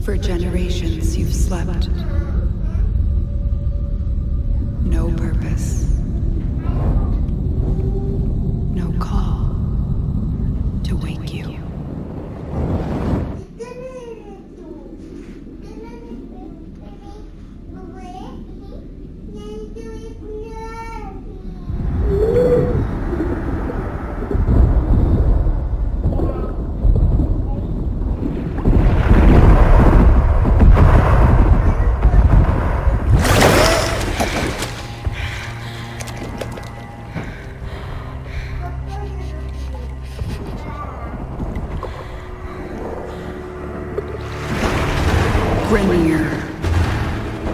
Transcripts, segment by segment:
For generations you've slept. No purpose. No call to wake you.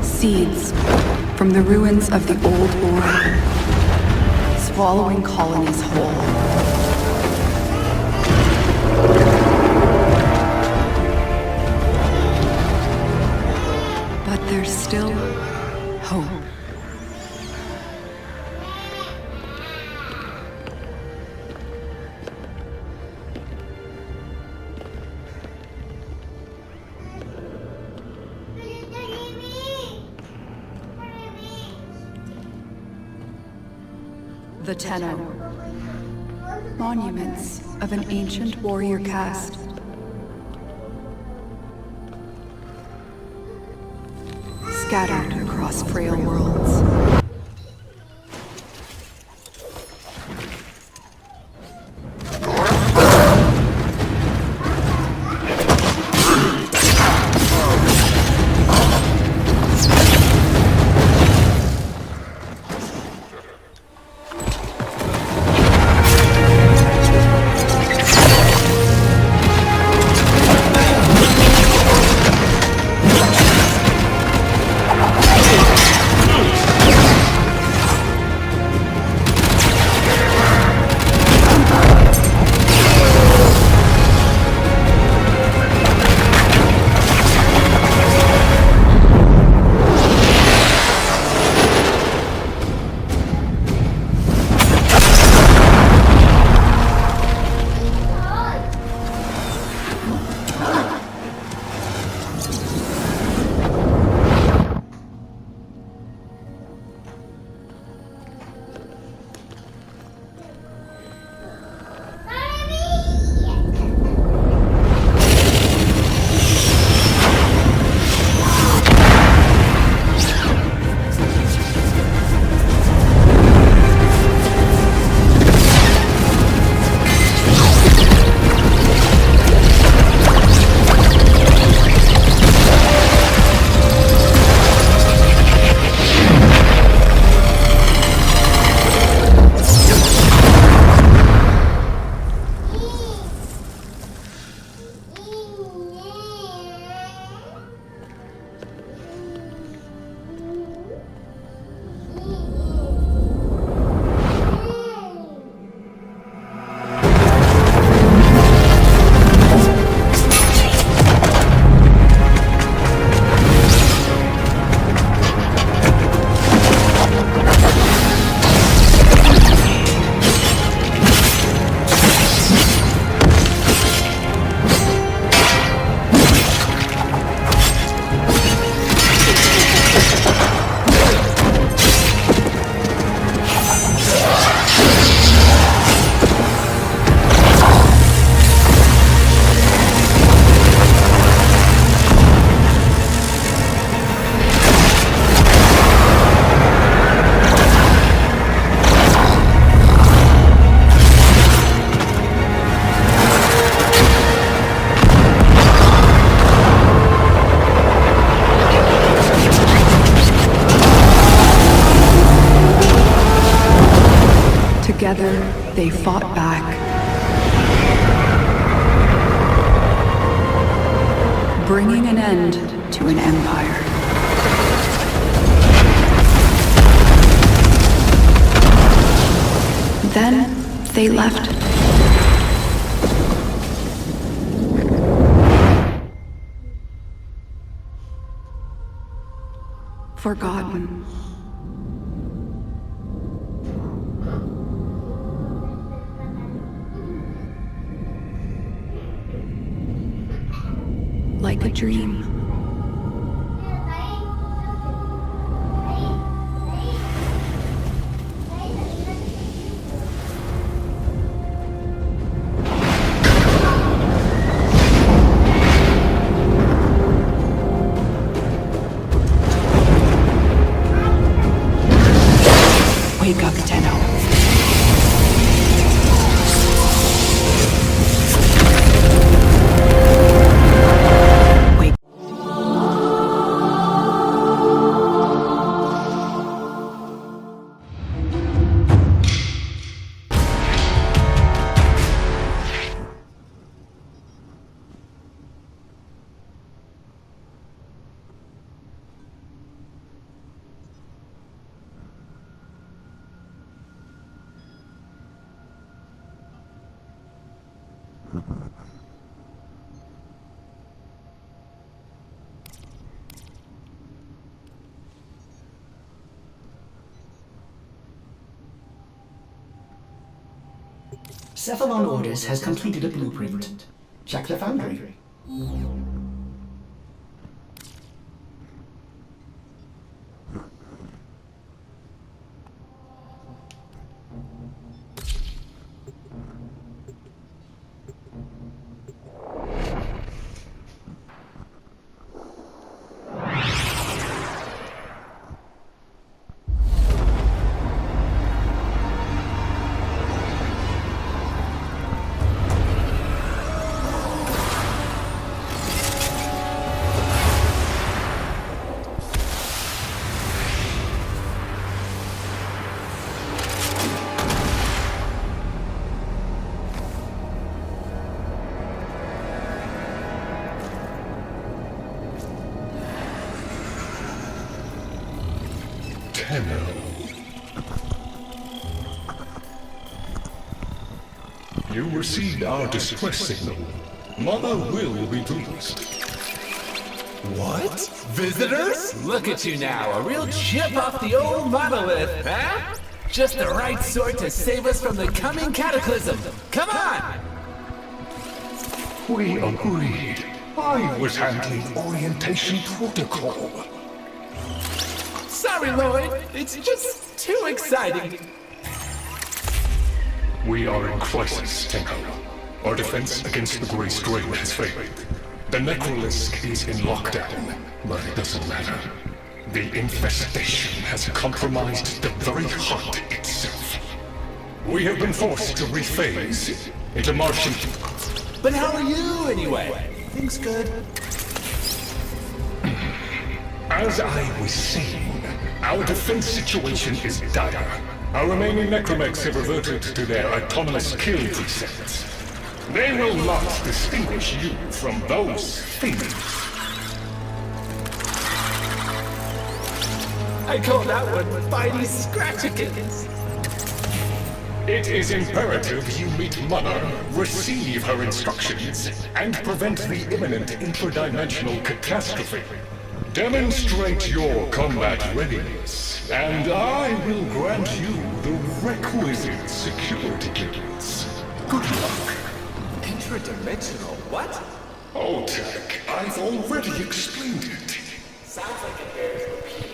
Seeds from the ruins of the old world, swallowing colonies whole. But there's still hope. The Tenno, monuments of an ancient warrior caste. Scattered across frail worlds. Together, they fought back. Bringing an end to an empire. Then, they left. Forgotten. Like a dream. Cephalon Orders has completed a blueprint. Check the foundry. You received our distress signal. Mother will be pleased. What? Visitors? Look at you now, a real chip off the old monolith, huh? Just the right sort to save us from the coming cataclysm. Come on! We agreed. I was handling orientation protocol. Sorry, Lloyd. It's just too exciting. We are in crisis, Tenko. Our defense against the Grey Strain has failed. The Necrolisk is in lockdown, but it doesn't matter. The infestation has compromised the very heart itself. We have been forced to rephase into Martian. But how are you, anyway? Things good? As I was saying, our defense situation is dire. Our remaining necromecs have reverted to their autonomous kill precepts. They will not distinguish you from those things. I call that one Bitey Scratchikins. It is imperative you meet Mother, receive her instructions, and prevent the imminent interdimensional catastrophe. Demonstrate your combat readiness, and I will grant you the requisite security clearance. Good luck. Interdimensional what? Oh, Tech, I've already explained it. Sounds like it bears repeating.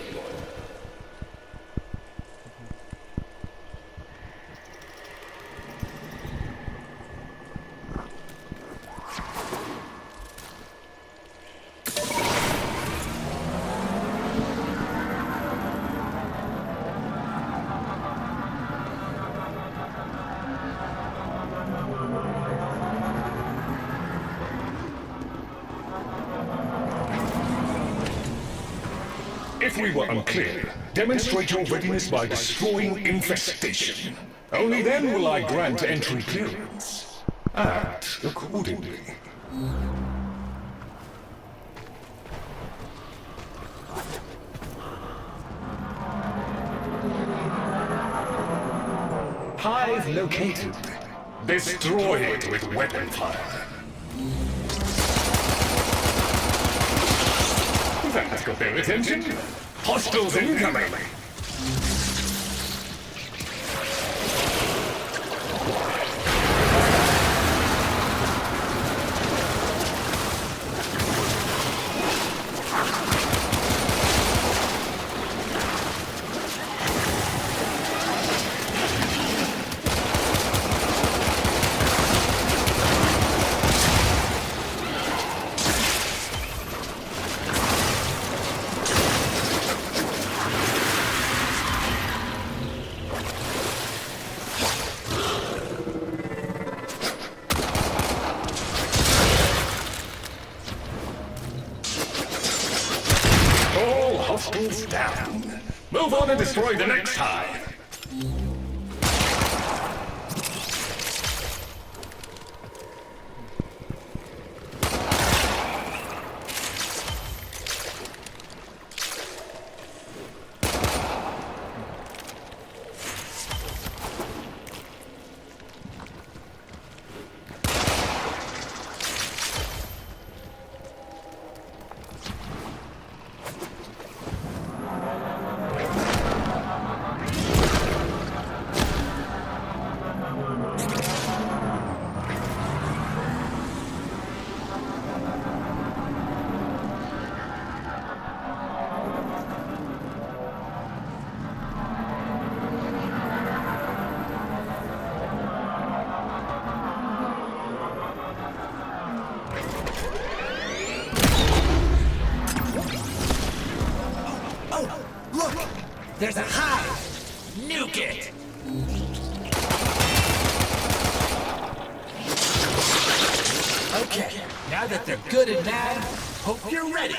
If we were unclear, demonstrate your readiness by destroying infestation. Only then will I grant entry clearance. Act accordingly. Hive located. Destroy it with weapon fire. That's got their attention. Hostiles incoming. Hostiles down. Move on and destroy the next hive. There's a hive! Nuke it! Okay, now that they're good and mad, hope you're ready!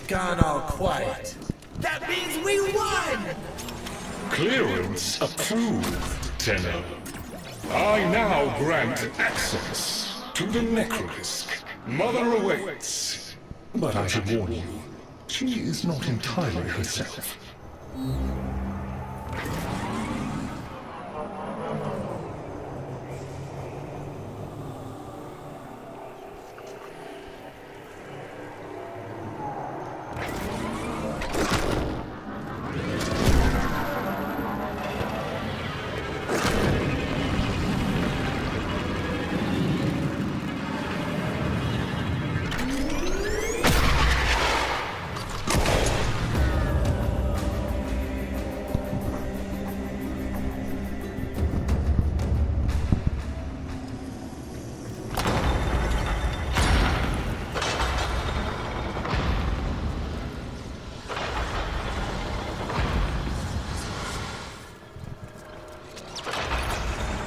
Gone all quiet. That means we won! Clearance approved, Tenno. I now grant access to the Necrolisc. Mother awaits. But I should warn you, she is not entirely herself.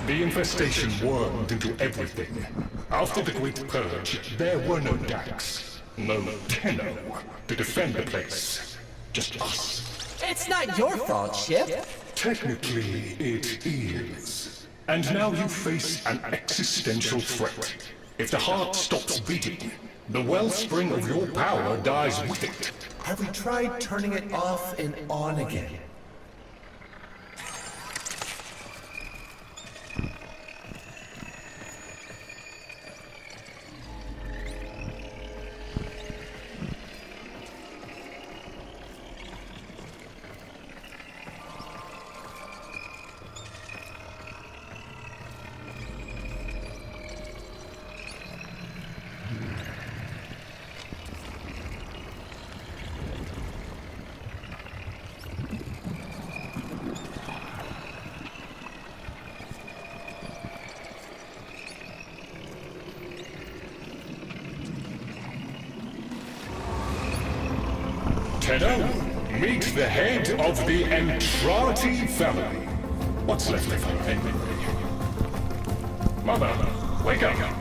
The infestation wormed into everything. After the Great Purge, there were no Dax, no Tenno to defend the place. Just us. It's not your fault, Ship. Technically, it is. And now you face an existential threat. If the heart stops beating, the wellspring of your power dies with it. Have we tried turning it off and on again? Tenno, meet the head of the Entrati family. What's left of her, anyway? Mother, wake up!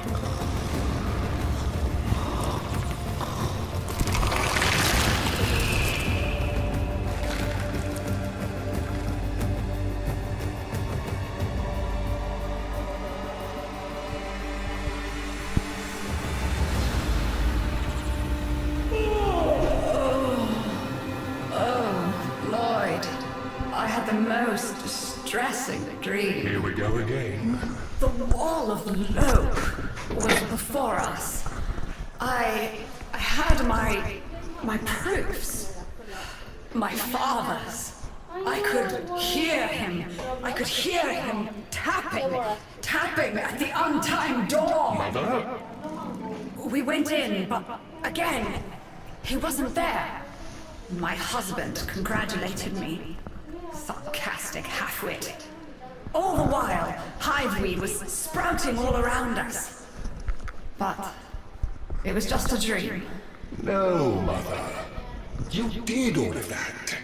Most distressing dream. Here we go again. The wall of Loke was before us. I had my proofs. My father's. I could hear him. I could hear him tapping at the untimed door. Mother? We went in, but again, he wasn't there. My husband congratulated me. Sarcastic halfwit. All the while, hiveweed was sprouting all around us. But it was just a dream. No, Mother. You did all of that.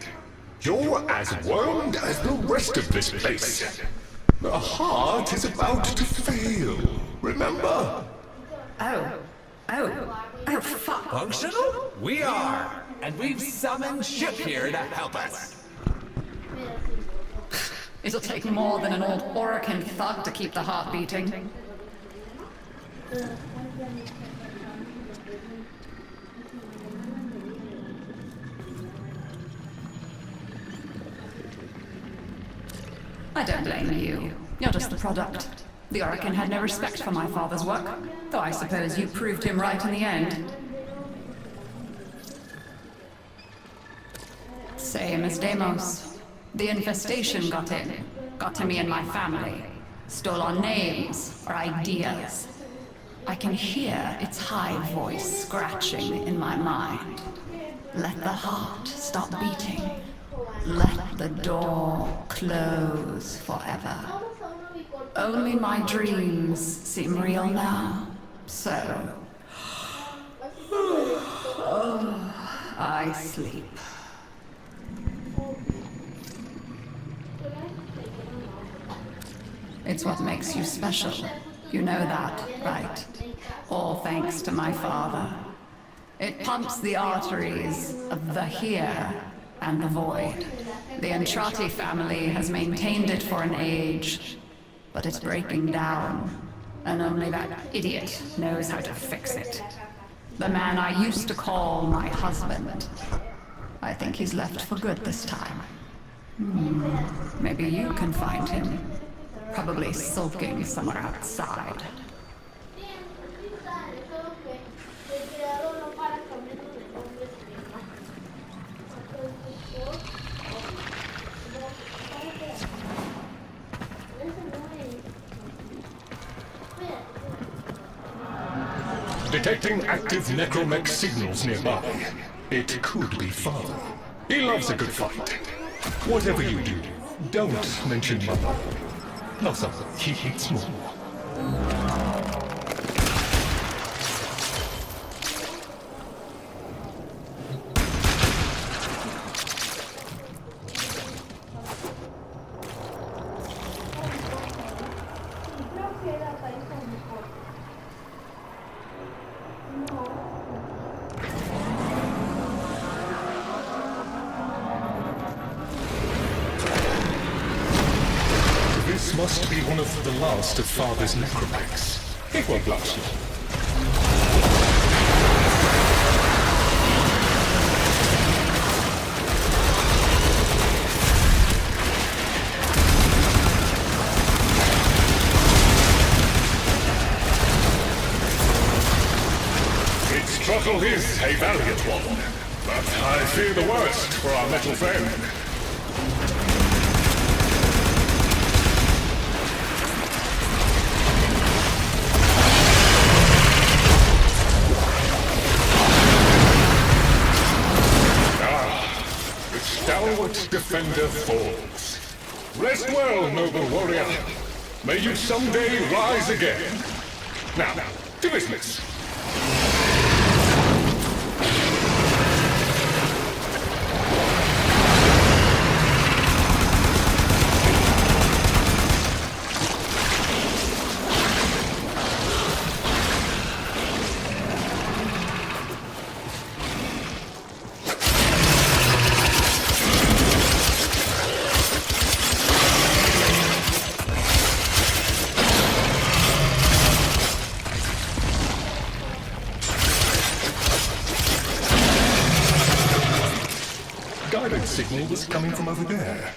You're as wormed as the rest of this place. The heart is about to fail, remember? Oh, fuck. Functional? We are! And we've summoned Ship here to help us. It'll take more than an old Orokin thug to keep the heart beating. I don't blame you. You're just the product. The Orokin had no respect for my father's work, though I suppose you proved him right in the end. Same as Deimos. The infestation got in. Got to me and my family. Stole our names, our ideas. I can hear its high voice scratching in my mind. Let the heart stop beating. Let the door close forever. Only my dreams seem real now. So... I sleep. It's what makes you special. You know that, right? All thanks to my father. It pumps the arteries of the here and the void. The Entrati family has maintained it for an age, but it's breaking down, and only that idiot knows how to fix it. The man I used to call my husband. I think he's left for good this time. Maybe you can find him. Probably sulking somewhere outside. Detecting active necromech signals nearby. It could be Father. He loves a good fight. Whatever you do, don't mention Mother. No, sir, he hates more. This must be one of the last of Father's necromechs. It won't last long. Its struggle is a valiant one, but I fear the worst for our metal friend. Stalwart defender falls. Rest well, noble warrior. May you someday rise again. Now, to business. Guidance signal was coming from over there.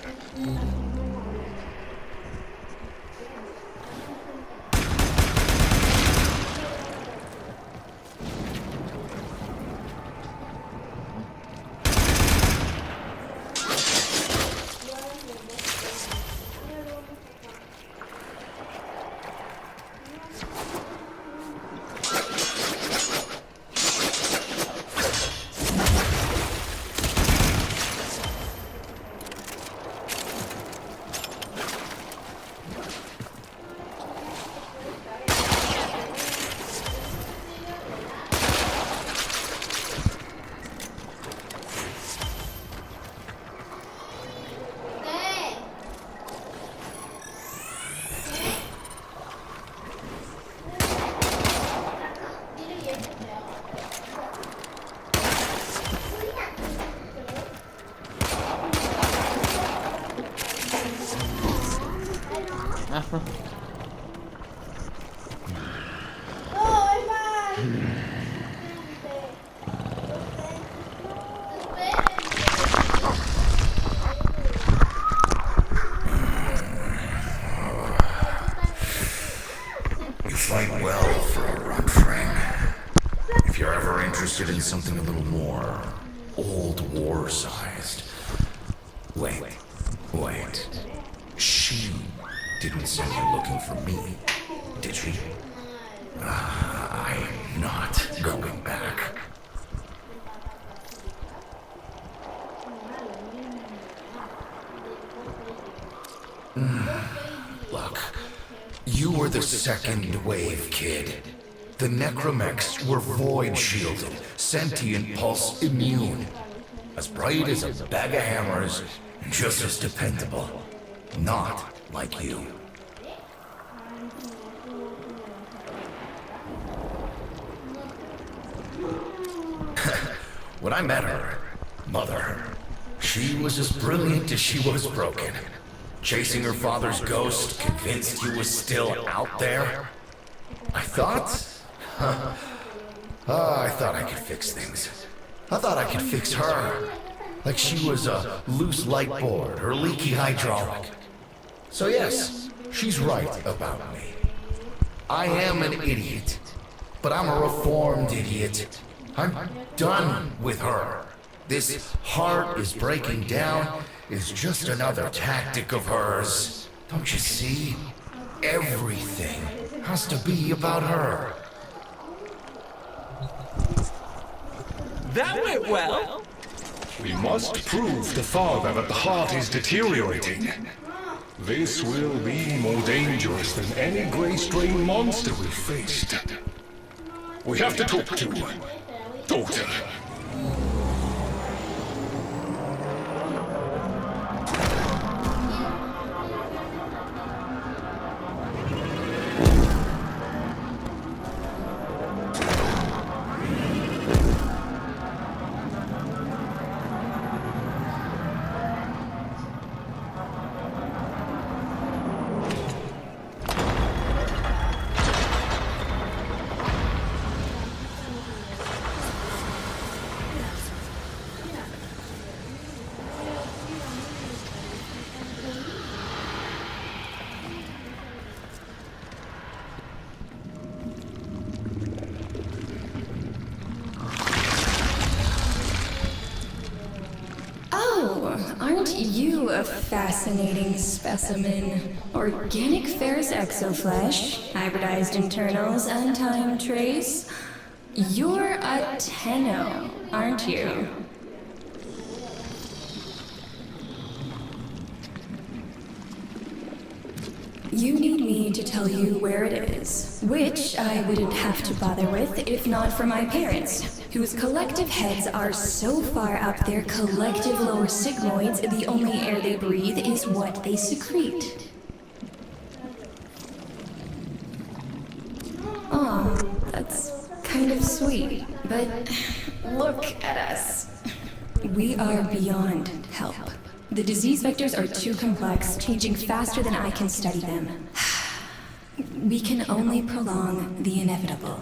fight well for a run frame. If you're ever interested in something a little more old war-sized. Wait. She didn't send you looking for me, did she? I'm not going back. Look, you were the second wave kid. The necromechs were void-shielded, sentient pulse immune. As bright as a bag of hammers, and just as dependable. Not like you. When I met her, Mother, she was as brilliant as she was broken. Chasing her father's ghost, convinced he was still out there. I thought I could fix things. I thought I could fix her. Like she was a loose light board or leaky hydraulic. So yes, she's right about me. I am an idiot, but I'm a reformed idiot. I'm done with her. This heart is breaking down is just another tactic of hers. Don't you see? Everything has to be about her. That went well. We must prove to Father that the heart is deteriorating. This will be more dangerous than any gray strain monster we've faced. We have to talk to Daughter. Aren't you a fascinating specimen? Organic ferrous exoflesh, hybridized internals, and time trace? You're a Tenno, aren't you? You need me to tell you where it is, which I wouldn't have to bother with if not for my parents, whose collective heads are so far up their collective lower sigmoids, the only air they breathe is what they secrete. Aw, that's kind of sweet, but look at us. We are beyond help. The disease vectors are too complex, changing faster than I can study them. We can only prolong the inevitable.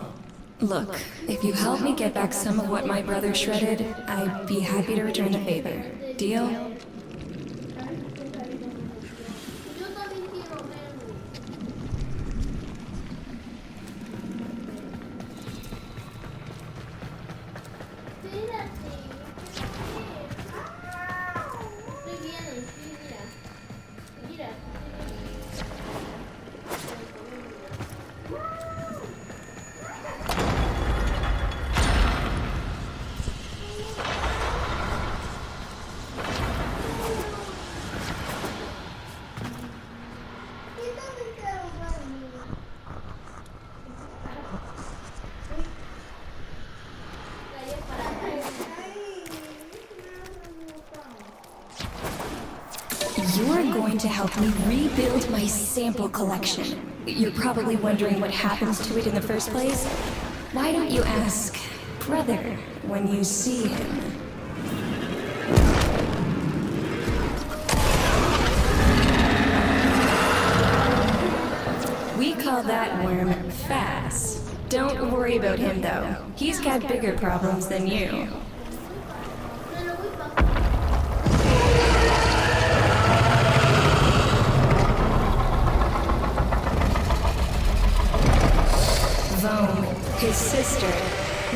Look, if you help me get back some of what my brother shredded, I'd be happy to return the favor. Deal? You're going to help me rebuild my sample collection. You're probably wondering what happens to it in the first place. Why don't you ask brother when you see him? We call that worm Fast. Don't worry about him though. He's got bigger problems than you. Vome, his sister,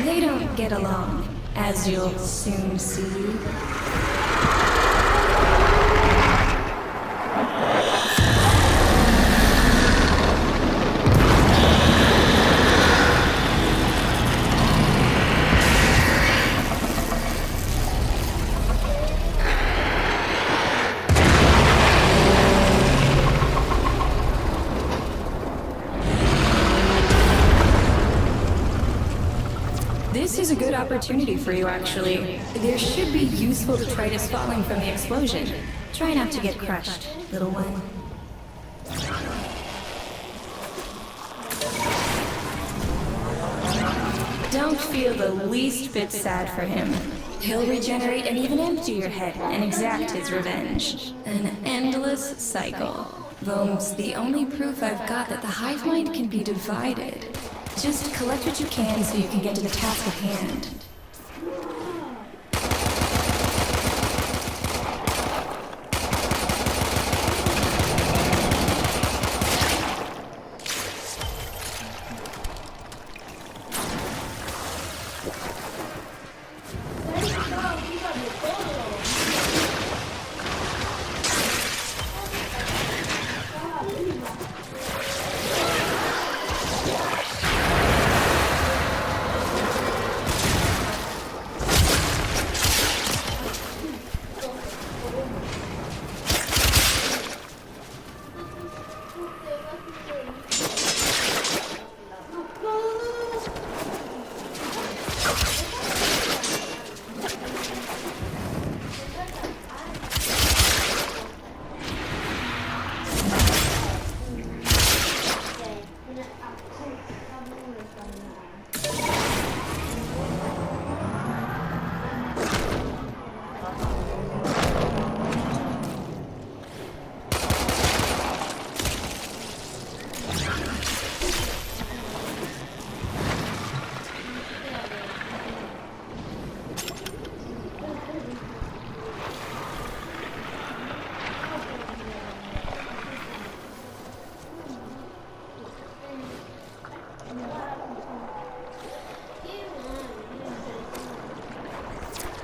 they don't get along, as you'll soon see. This is a good opportunity for you, actually. There should be useful detritus falling from the explosion. Try not to get crushed, little one. Don't feel the least bit sad for him. He'll regenerate and even empty your head and exact his revenge. An endless cycle. Vome's the only proof I've got that the hive mind can be divided. Just collect what you can so you can get to the task at hand.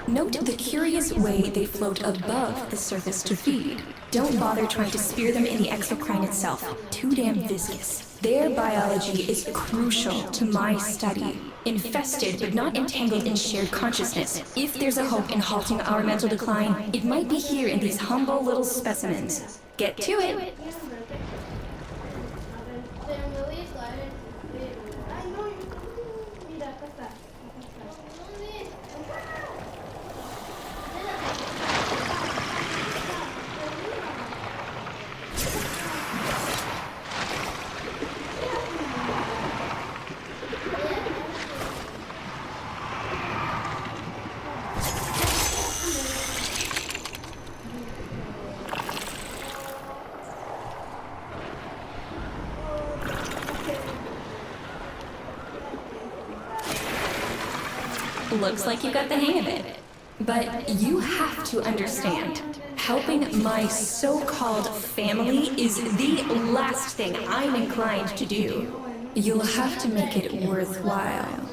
Note the curious way they float above the surface to feed. Don't bother trying to spear them in the exocrine itself. Too damn viscous. Their biology is crucial to my study. Infested but not entangled in shared consciousness. If there's a hope in halting our mental decline, it might be here in these humble little specimens. Get to it! Looks like you got the hang of it. But you have to understand, helping my so-called family is the last thing I'm inclined to do. You'll have to make it worthwhile.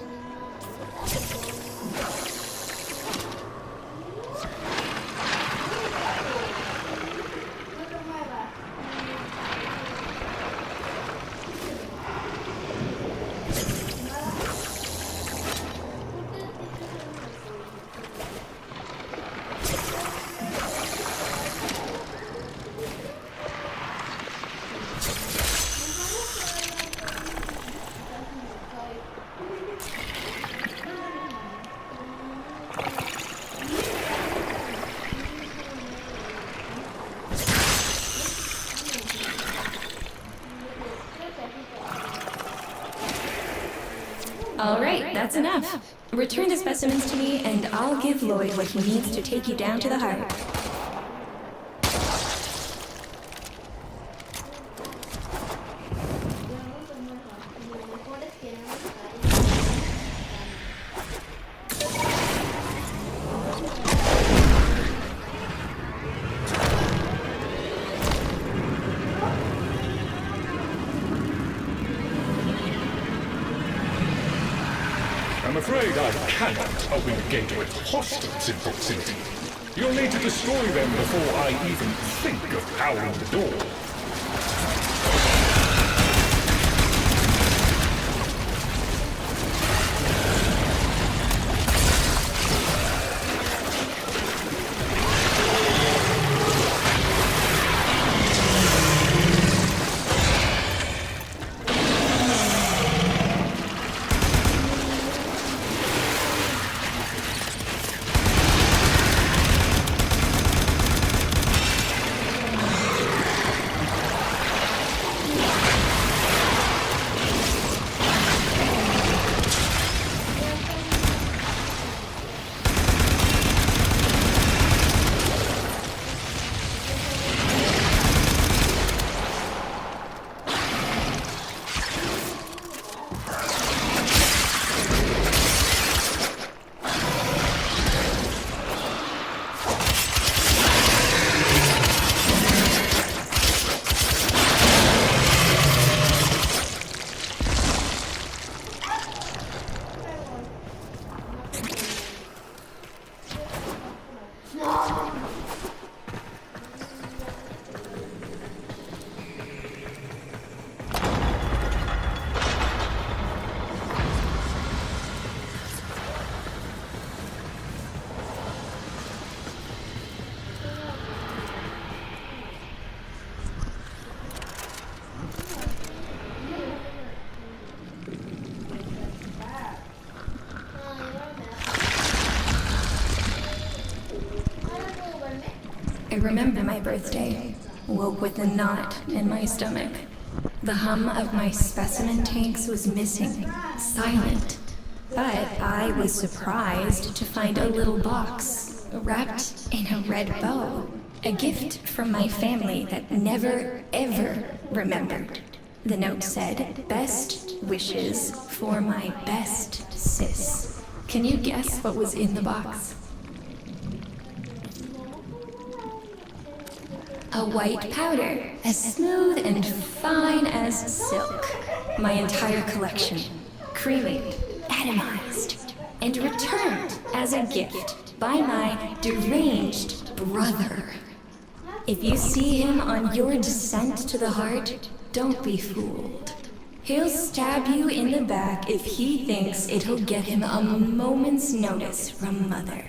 All right, that's enough. Return the specimens to me, and I'll give Lloyd what he needs to take you down to the heart. I'm afraid I cannot open the gate with hostiles in proximity. You'll need to destroy them before I even think of powering the door. I remember my birthday. Woke with a knot in my stomach. The hum of my specimen tanks was missing, silent. But I was surprised to find a little box, wrapped in a red bow. A gift from my family that never, ever remembered. The note said, "Best wishes for my best sis." Can you guess what was in the box? A white powder, as smooth and fine as silk. My entire collection, creamy, atomized, and returned as a gift by my deranged brother. If you see him on your descent to the heart, don't be fooled. He'll stab you in the back if he thinks it'll get him a moment's notice from Mother.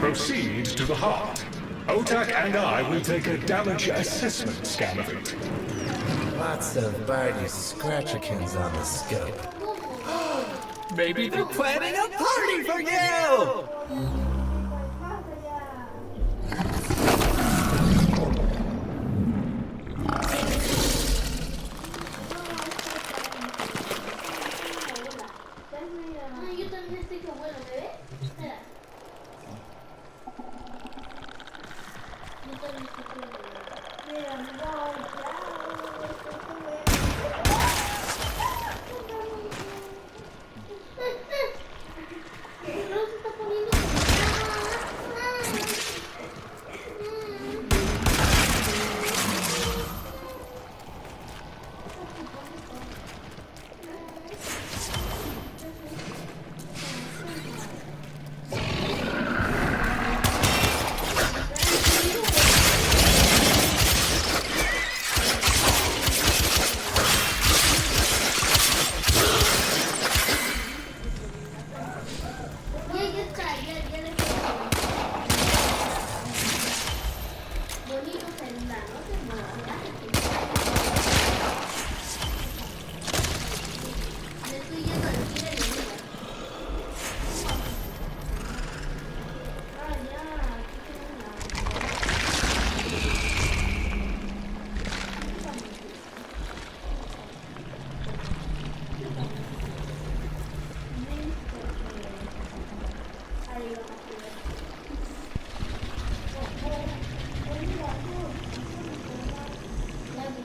Proceed to the heart. Otak and I will take a damage assessment scan of it. Lots of Barty Scratchikins on the scope. Maybe they're planning a party for you!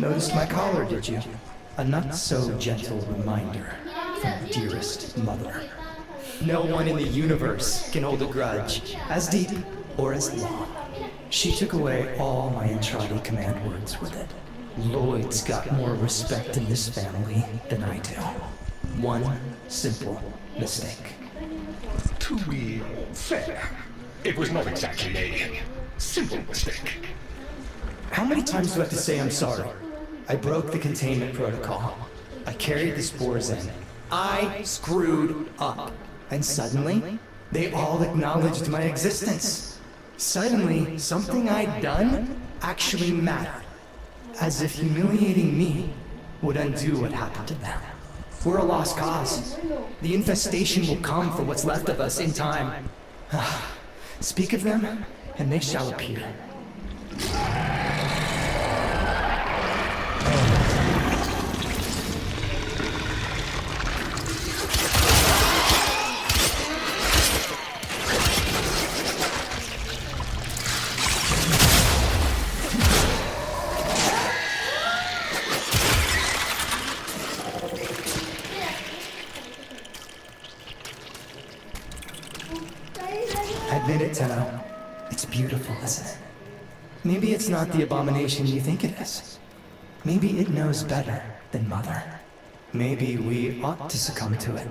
Noticed my collar, did you? A not-so-gentle reminder from dearest mother. No one in the universe can hold a grudge as deep or as long. She took away all my Entrati command words with it. Lloyd's got more respect in this family than I do. One simple mistake. To be fair, it was not exactly a simple mistake. How many times do I have to say I'm sorry? I broke the containment protocol. I carried the spores in. I screwed up. And suddenly, they all acknowledged my existence. Suddenly, something I'd done actually mattered. As if humiliating me would undo what happened to them. We're a lost cause. The infestation will come for what's left of us in time. Speak of them, and they shall appear. Admit it, Tenno. It's beautiful, isn't it? Maybe it's not the abomination you think it is. Maybe it knows better than Mother. Maybe we ought to succumb to it.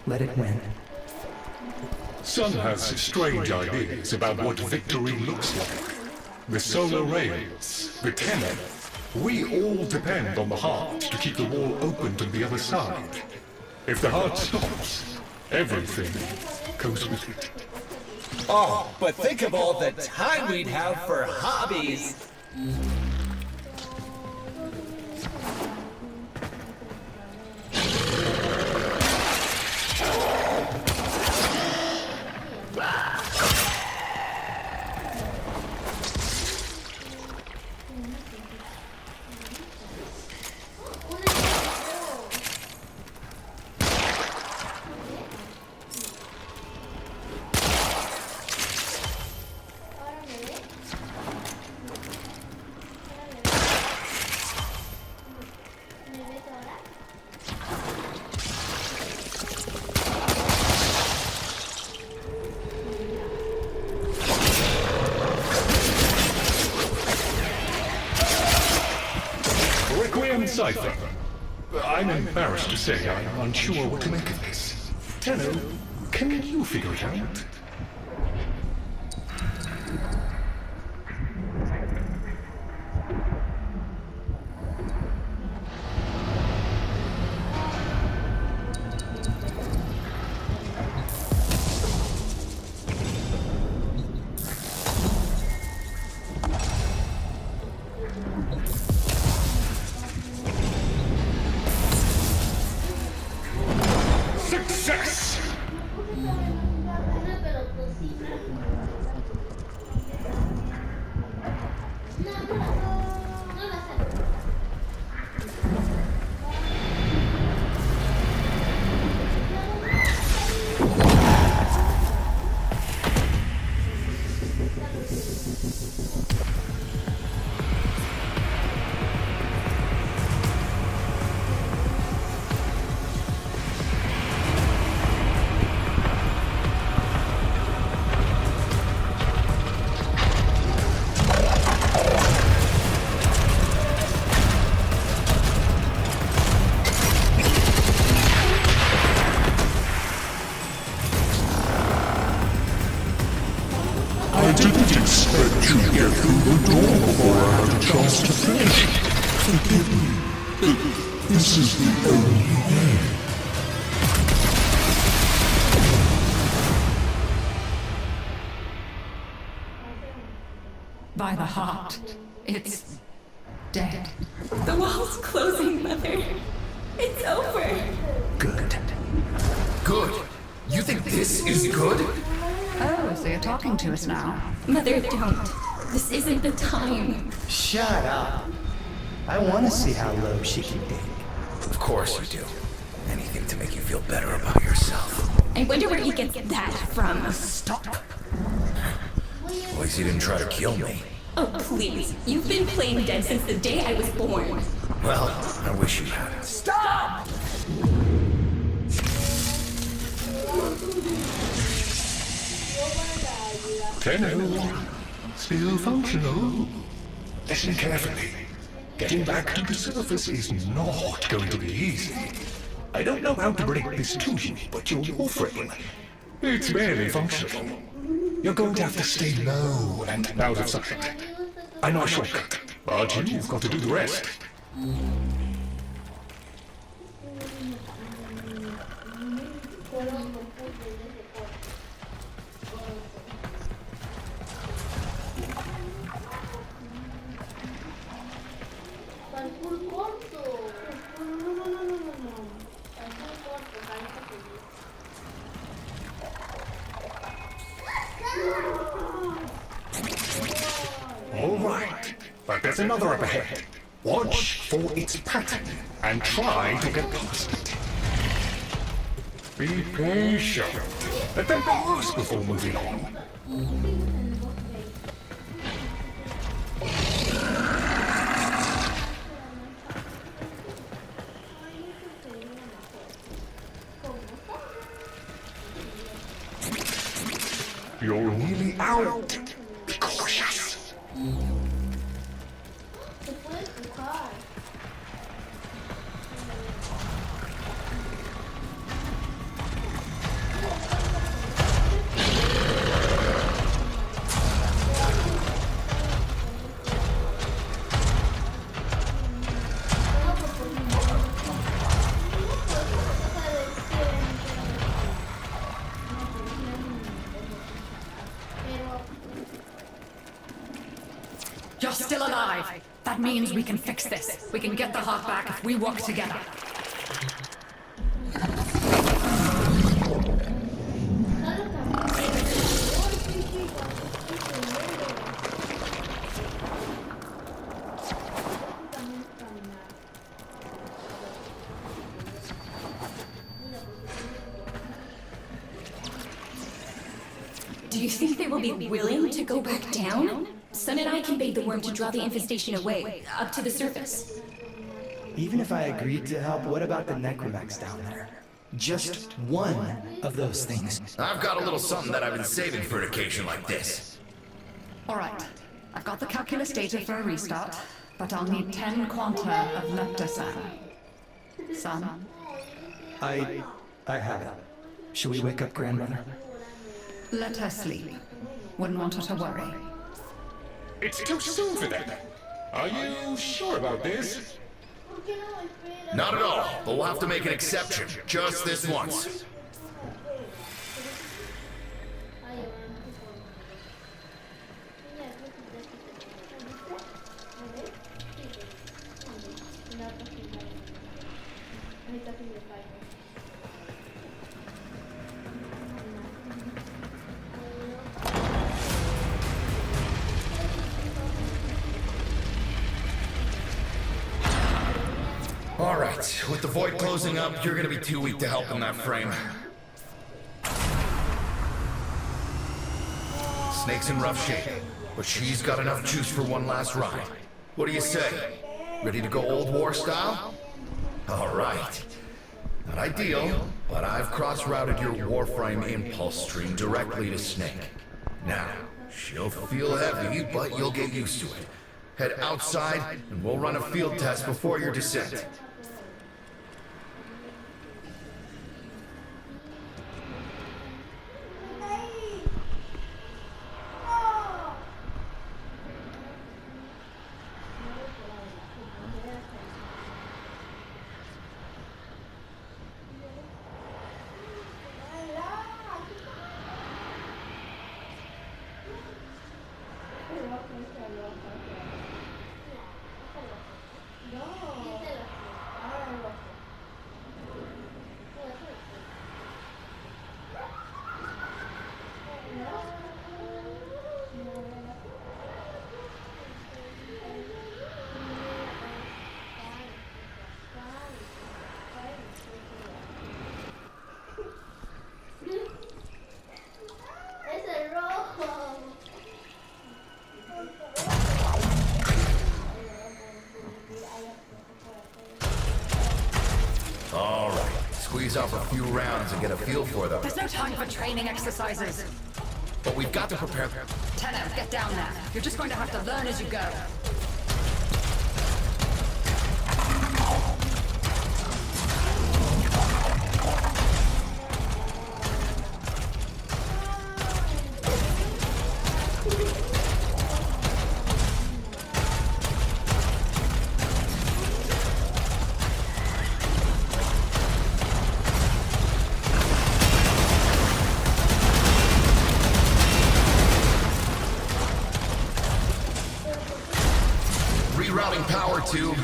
Let it win. Sun has strange ideas about what victory looks like. The solar rays, the tenor. We all depend on the heart to keep the wall open to the other side. If the heart stops, everything goes with it. Oh, but think of all the time we'd have for hobbies. Cipher. I'm embarrassed to say I'm unsure what to make of this. Tenno, can you figure it out? This is the only way. By the heart, it's dead. The wall's closing, Mother. It's over. Good. Good? You think this is good? Oh, so you're talking to us now. Mother, don't. This isn't the time. Shut up. I want to see how low she can dig. Of course you do. Anything to make you feel better about yourself. I wonder where he gets that from. Stop. At least you didn't try to kill me. Oh, please. You've been playing dead since the day I was born. Well, I wish you had. Stop! Tenno, still functional. Listen carefully. Getting back to the surface is not going to be easy. I don't know how to break this to you, but your Warframe, it's barely functional. You're going to have to stay low and out of sight. I know a shortcut, but you've got to do the rest. All right, but there's another up ahead. Watch for its pattern and try to get past it. Be patient. Let them pass before moving on. You're nearly out. Be cautious. You're still alive. That means we can fix this. We can get the heart back if we work together. Do you think they will be willing to go back down? Sun and I can bait the worm to draw the infestation away, up to the surface. Even if I agreed to help, what about the necromechs down there? Just one of those things. I've got a little something that I've been saving for an occasion like this. All right. I've got the calculus data for a restart, but I'll need 10 quanta of leptosan. Son? I have it. Should we wake up grandmother? Let her sleep. Wouldn't want her to worry. It's too soon for that. Are you sure about this? Not at all, but we'll have to make an exception. Just this once. Alright, with the void closing up, you're gonna be too weak to help in that frame. Snake's in rough shape, but she's got enough juice for one last ride. What do you say? Ready to go old war style? Alright. Not ideal, but I've cross-routed your Warframe impulse stream directly to Snake. Now, she'll feel heavy, but you'll get used to it. Head outside, and we'll run a field test before your descent. Squeeze off a few rounds and get a feel for them. There's no time for training exercises. But we've got to prepare. Tenno, get down there. You're just going to have to learn as you go. Rerouting power to...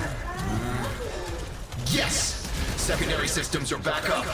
Yes! Secondary systems are back up.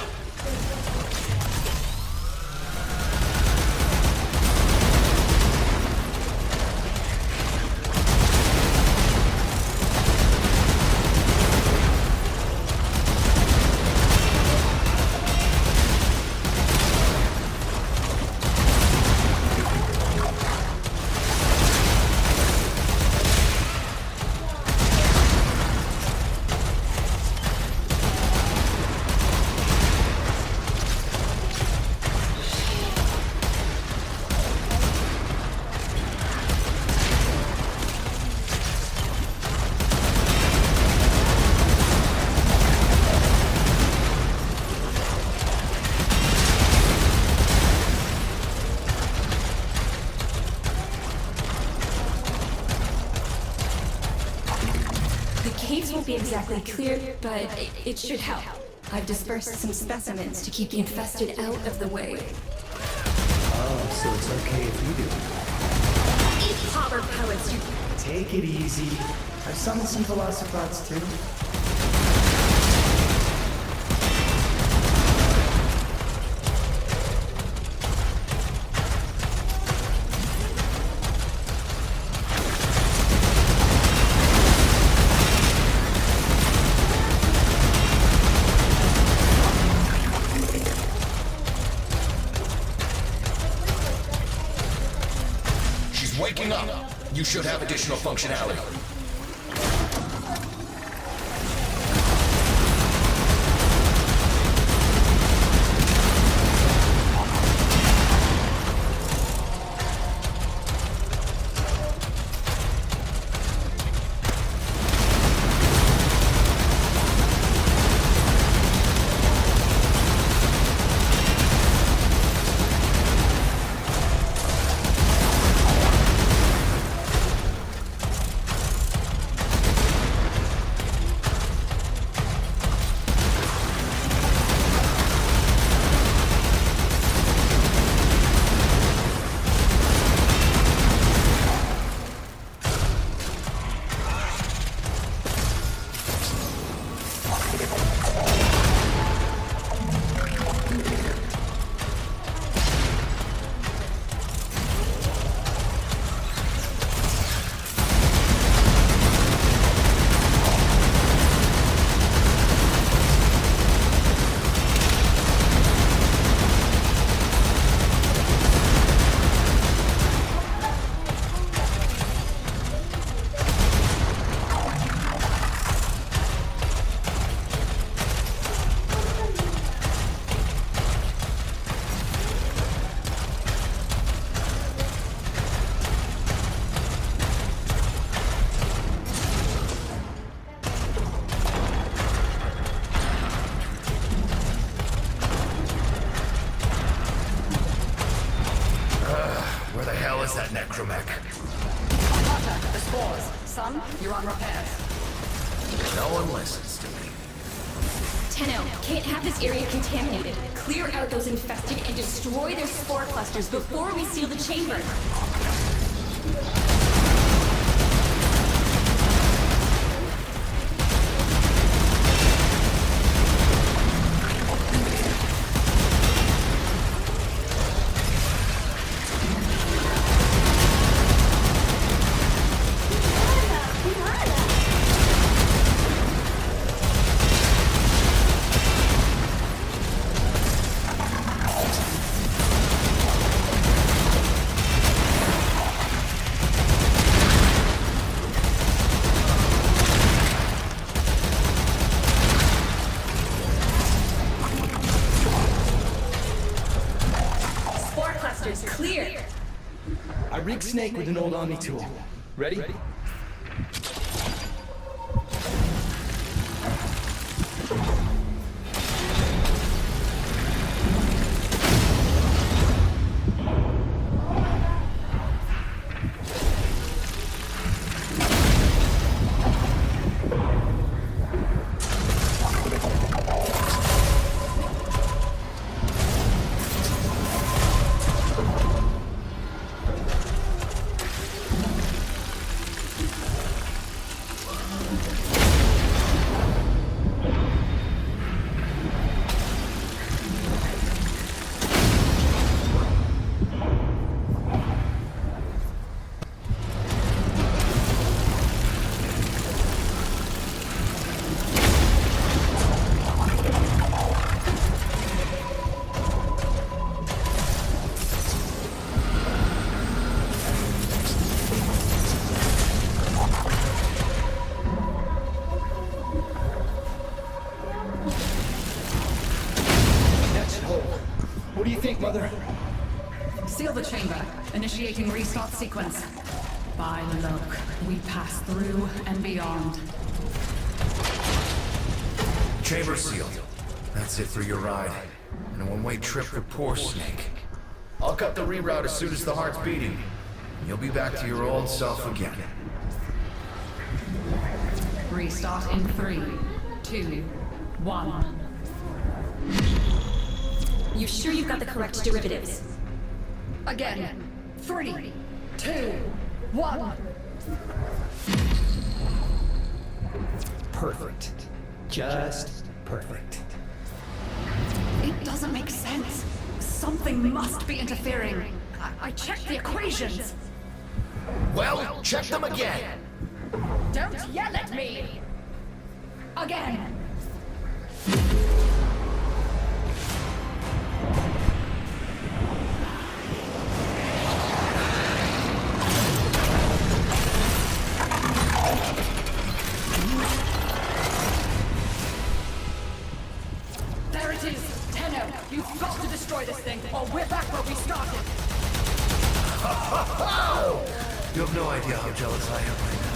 Caves won't be exactly clear, but it should help. I've dispersed some specimens to keep the infested out of the way. Oh, so it's okay if you do. Eat hover pellets, you... Take it easy. I've summoned some velocipods too. Waking up! You should have additional functionality. You're on repairs. No one listens to me. Tenno, can't have this area contaminated. Clear out those infested and destroy their spore clusters before we seal the chamber. Rig snake with an old Omni tool. Ready? What do you think, Mother? Seal the chamber. Initiating restart sequence. By luck, we pass through and beyond. Chamber sealed. That's it for your ride. And a one-way trip for poor Snake. I'll cut the reroute as soon as the heart's beating. And you'll be back to your old self again. Restart in 3, 2, 1. You sure you've got the correct derivatives? Again. 3, 2, 1. Perfect. Just perfect. It doesn't make sense. Something must be interfering. I checked the equations. Well, check them again. Don't yell at me. Again. There it is. Tenno, you've got to destroy this thing, or we're back where we started. You have no idea how jealous I am right now.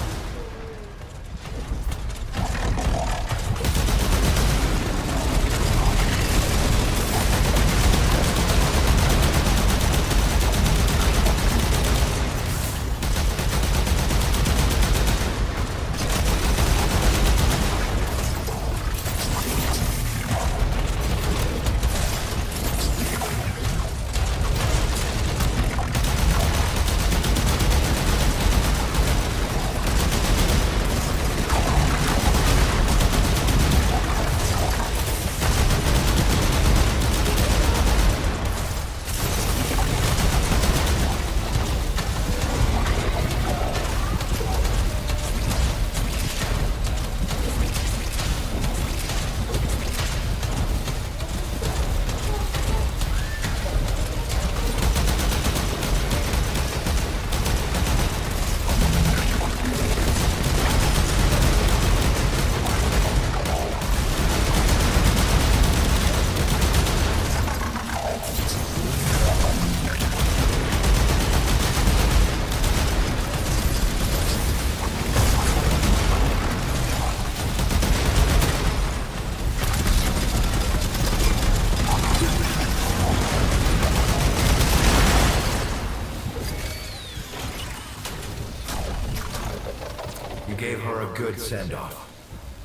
You gave her a good send-off.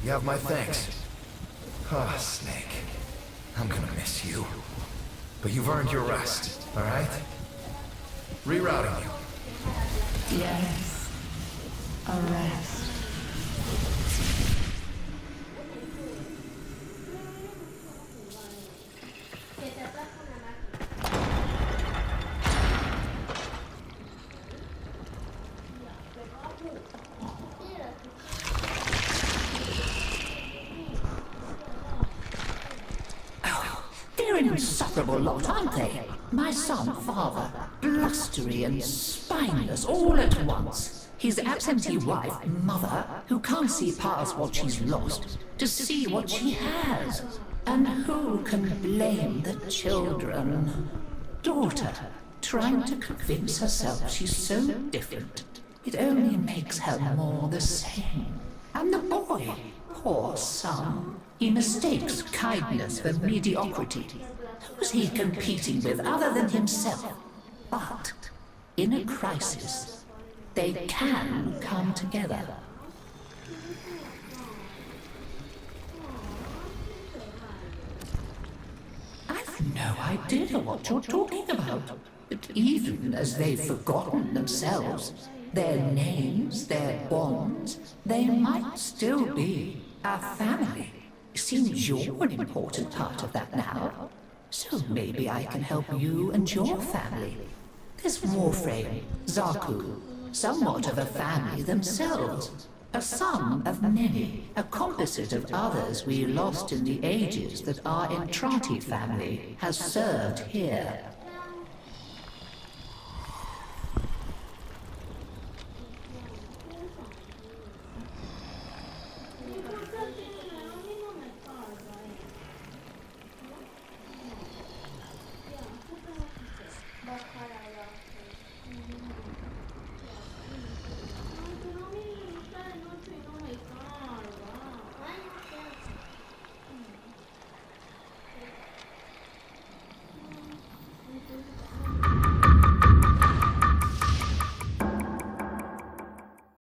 You have my thanks. Ah, Snake. I'm gonna miss you. But you've earned your rest, alright? Rerouting you. Yes. A rest. They're an insufferable lot, aren't they? My son, father, blustery and spineless all at once. His absentee wife, mother, who can't see past what she's lost to see what she has. And who can blame the children? Daughter, trying to convince herself she's so different. It only makes her more the same. And the boy, poor son, he mistakes kindness for mediocrity. Who's he competing with other than himself? But in a crisis, they can come together. I've no idea what you're talking about. But even as they've forgotten themselves, their names, their bonds, they might still be our family. Seems you're an important part of that now. So maybe I can help you and your family. There's Warframe, Zaku, somewhat of a family themselves. A sum of many, a composite of others we lost in the ages that our Entrati family has served here.